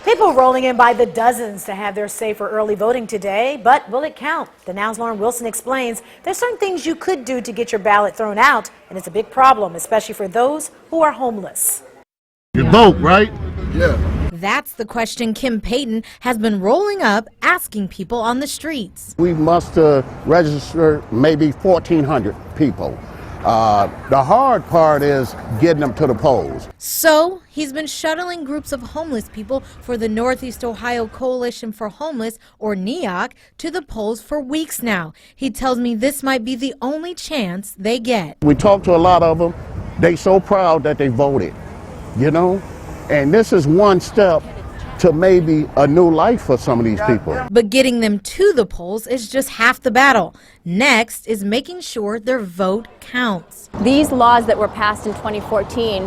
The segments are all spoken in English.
People rolling in by the dozens to have their say for early voting today, but will it count? The Now's Lauren Wilson explains there's certain things you could do to get your ballot thrown out, and it's a big problem, especially for those who are homeless. You vote, right? Yeah. That's the question Kim Payton has been rolling up, asking people on the streets. We must register maybe 1,400 people. The hard part is getting them to the polls. So he's been shuttling groups of homeless people for the Northeast Ohio Coalition for Homeless, or NEOCH, to the polls for weeks now. He tells me this might be the only chance they get. We talked to a lot of them. They so proud that they voted, you know? And this is one step to maybe a new life for some of these people. But getting them to the polls is just half the battle. Next is making sure their vote counts. These laws that were passed in 2014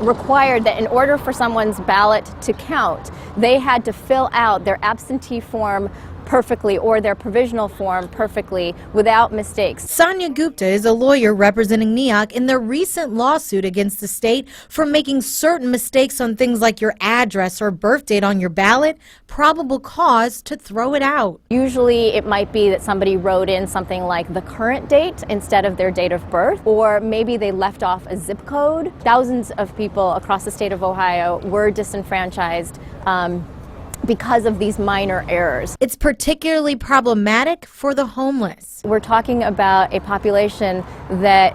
required that in order for someone's ballot to count, they had to fill out their absentee form perfectly or their provisional form perfectly without mistakes. Sonia Gupta is a lawyer representing NEOCH in their recent lawsuit against the state for making certain mistakes on things like your address or birth date on your ballot, probable cause to throw it out. Usually it might be that somebody wrote in something like the current date instead of their date of birth, or maybe they left off a zip code. Thousands of people across the state of Ohio were disenfranchised because of these minor errors. It's particularly problematic for the homeless. We're talking about a population that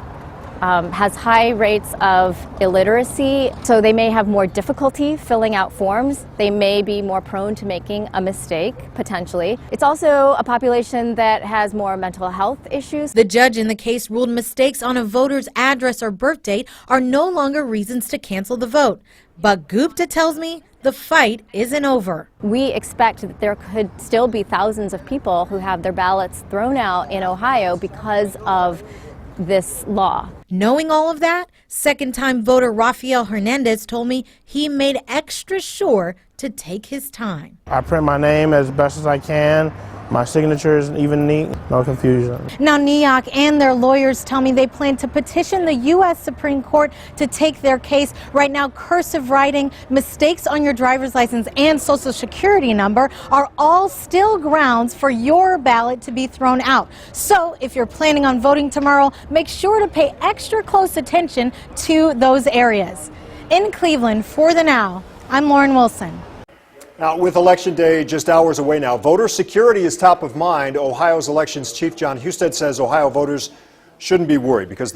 has high rates of illiteracy, so they may have more difficulty filling out forms. They may be more prone to making a mistake, potentially. It's also a population that has more mental health issues. The judge in the case ruled mistakes on a voter's address or birth date are no longer reasons to cancel the vote. But Gupta tells me the fight isn't over. We expect that there could still be thousands of people who have their ballots thrown out in Ohio because of this law. Knowing all of that, second-time voter Rafael Hernandez told me he made extra sure to take his time. I print my name as best as I can. My signature is even neat, no confusion. Now, NEOCH and their lawyers tell me they plan to petition the U.S. Supreme Court to take their case. Right now, cursive writing, mistakes on your driver's license, and social security number are all still grounds for your ballot to be thrown out. So, if you're planning on voting tomorrow, make sure to pay extra close attention to those areas. In Cleveland, for The Now, I'm Lauren Wilson. Now, with Election Day just hours away now, voter security is top of mind. Ohio's elections chief John Husted says Ohio voters shouldn't be worried because